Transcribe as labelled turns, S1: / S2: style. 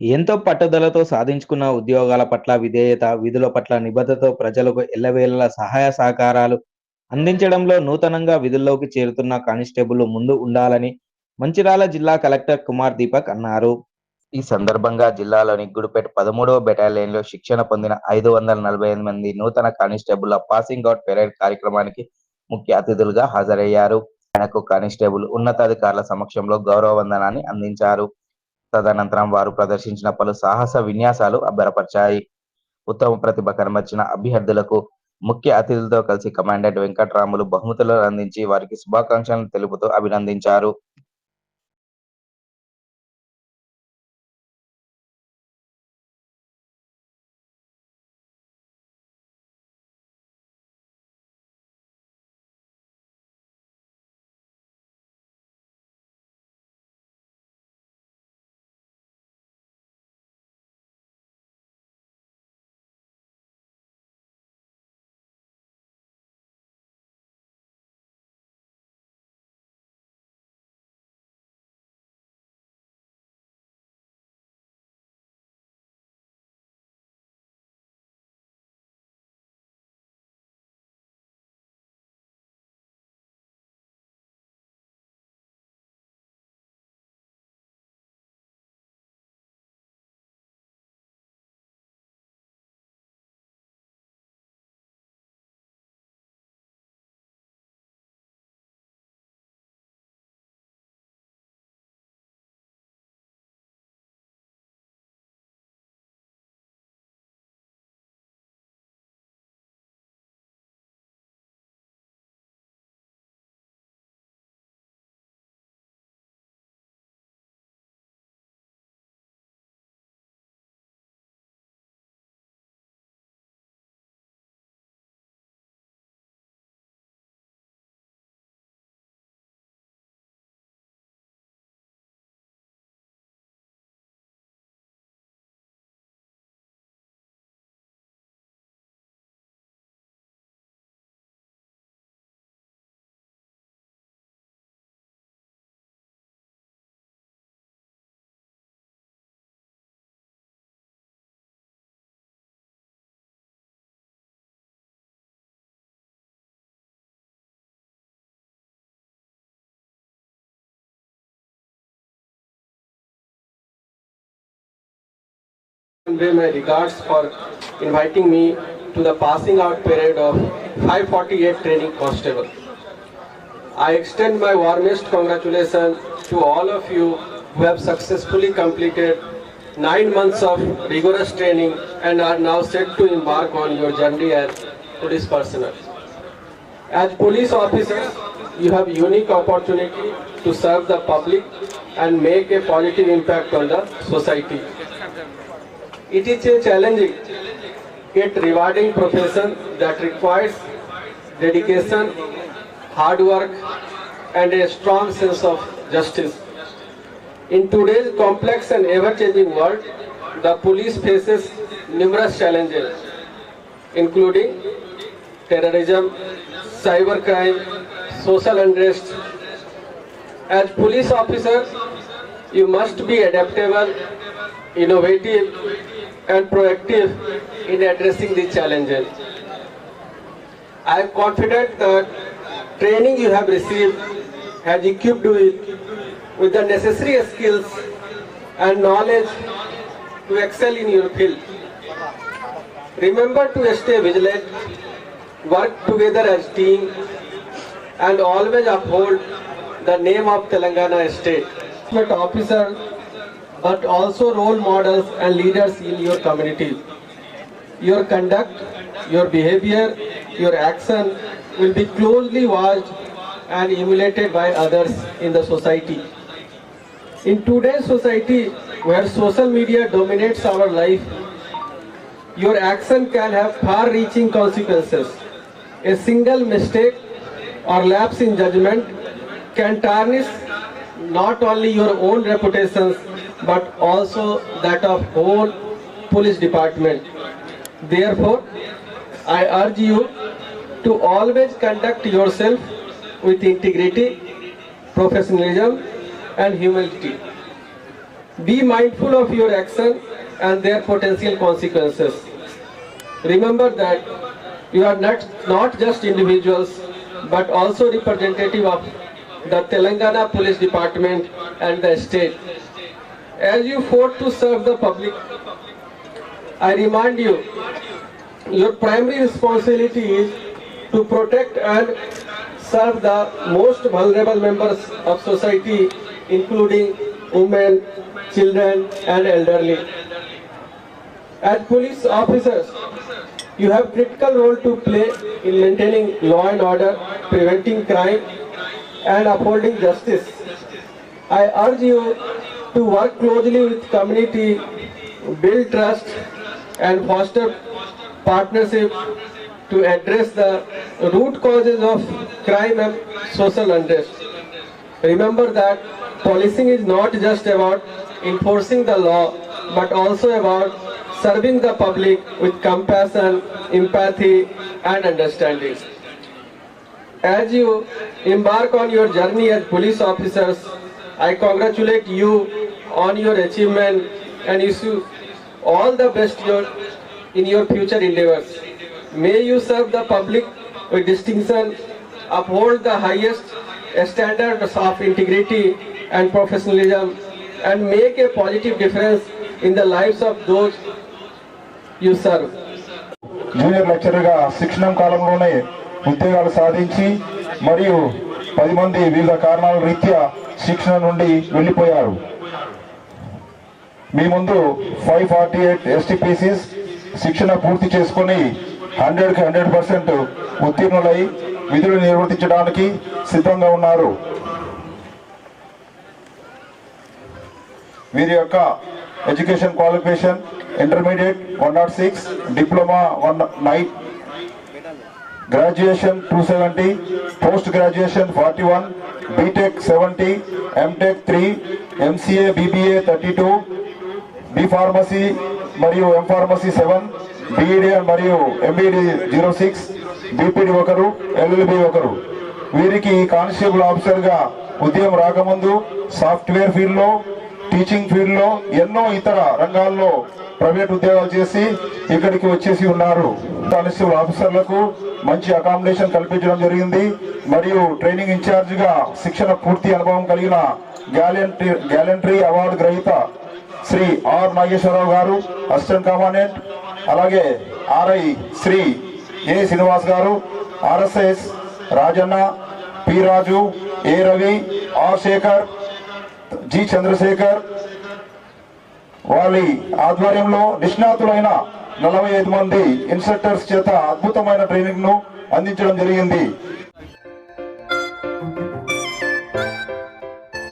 S1: ఎంతో పట్టుదలతో సాధించుకున్న ఉద్యోగాల పట్ల విధేయత, విధుల పట్ల నిబద్ధతతో ప్రజలకు ఎల్లవేళలా సహాయ సహకారాలు అందించడంలో నూతనంగా విధుల్లోకి చేరుతున్న కానిస్టేబుల్ ముందు ఉండాలని మంచిర్యాల జిల్లా కలెక్టర్ కుమార్ దీపక్ అన్నారు. ఈ సందర్భంగా జిల్లాలోని గుడిపేట 13వ బెటాలియన్‌లో శిక్షణ పొందిన 548 మంది నూతన కానిస్టేబుళ్ల పాసింగ్ అవుట్ పెరేడ్ కార్యక్రమానికి ముఖ్య అతిథులుగా హాజరయ్యారు. ఆయనకు కానిస్టేబుల్ ఉన్నతాధికారుల సమక్షంలో గౌరవ వందనాన్ని అందించారు. తదనంతరం వారు ప్రదర్శించిన పలు సాహస విన్యాసాలు అబ్బురపరిచాయి. ఉత్తమ ప్రతిభ కనబర్చిన అభ్యర్థులకు ముఖ్య అతిథులతో కలిసి కమాండెంట్ వెంకట్రాములు బహుమతులు అందించి వారికి శుభాకాంక్షలు తెలుపుతూ అభినందించారు.
S2: Convey my regards for inviting me to the passing out parade of 548 training constable. I extend my warmest congratulations to all of you who have successfully completed 9 months of rigorous training and are now set to embark on your journey as police personnel. As police officers, you have unique opportunity to serve the public and make a positive impact on the society. It is a challenging yet rewarding profession that requires dedication, hard work, and a strong sense of justice. In today's complex and ever-changing world, the police faces numerous challenges, including terrorism, cybercrime, social unrest. As police officers, you must be adaptable, innovative, and proactive in addressing these challenges. I am confident that training you have received has equipped you with the necessary skills and knowledge to excel in your field. Remember to stay vigilant, work together as a team, and always uphold the name of Telangana state. Officer, but also role models and leaders in your community. Your conduct, your behavior, your action will be closely watched and emulated by others in the society. In today's society, where social media dominates our life, your action can have far-reaching consequences. A single mistake or lapse in judgment can tarnish not only your own reputations but also that of whole police department. Therefore, I urge you to always conduct yourself with integrity, professionalism, and humility. Be mindful of your action and their potential consequences. Remember that you are not just individuals but also representative of the Telangana Police Department and the state. As you fought to serve the public, I remind you, your primary responsibility is to protect and serve the most vulnerable members of society, including women, children, and elderly. As police officers, you have critical role to play in maintaining law and order, preventing crime, and upholding justice. I urge you to work closely with community, build trust, and foster partnership to address the root causes of crime and social unrest. Remember that policing is not just about enforcing the law, but also about serving the public with compassion, empathy, and understanding. As you embark on your journey as police officers, I congratulate you on your achievement and wish you all the best in your future endeavors. May you serve the public with distinction, uphold the highest standards of integrity and professionalism, and make a positive difference in the lives of those you serve.
S3: Junior లెక్చరర్గా శిక్షణ కాలంలోనే ఉద్యోగాలు సాధించి మరియు 10 మంది వివిధ కారణాల రీత్యా శిక్షణ నుండి వెళ్ళిపోయారు. మీ ముందు 548 STPCs శిక్షణ పూర్తి చేసుకొని 100కి 100% ఉత్తీర్ణులై విధులు నిర్వర్తించడానికి సిద్ధంగా ఉన్నారు. వీరి యొక్క education qualification intermediate 106, diploma 109, graduation 270, post graduation 41, BTech 70, MTech 3, MCA BBA 32, B pharmacy మరియు ఎం ఫార్మసీ 7, బీఈడి మరియు ఎంబీఈడి 06, బీపీడి ఒకరు, LLB ఒకరు. వీరికి కానిస్టేబుల్ ఆఫీసర్గా ఉద్యోగం రాకముందు సాఫ్ట్వేర్ ఫీల్డ్లో, టీచింగ్ ఫీల్డ్లో, ఎన్నో ఇతర రంగాల్లో ప్రైవేట్ ఉద్యోగాలు చేసి ఇక్కడికి వచ్చేసి ఉన్నారు. కానిస్టేబుల్ ఆఫీసర్లకు మంచి అకామిడేషన్ కల్పించడం జరిగింది. మరియు ట్రైనింగ్ ఇన్ఛార్జిగా శిక్షణ పూర్తి అనుభవం కలిగిన గ్యాలంటరీ అవార్డు గ్రహీత శ్రీ ఆర్ నాగేశ్వరరావు గారు అసిస్టెంట్ కమాండెంట్, అలాగే ఆర్ఐ శ్రీ ఏ శ్రీనివాస్ గారు, RSS Rajanna, P Raju, A Ravi, R Sekhar, G Chandrasekhar వాళ్ళ ఆధ్వర్యంలో నిష్ణాతులైన 45 మంది ఇన్స్ట్రక్టర్స్ చేత అద్భుతమైన ట్రైనింగ్ ను అందించడం జరిగింది.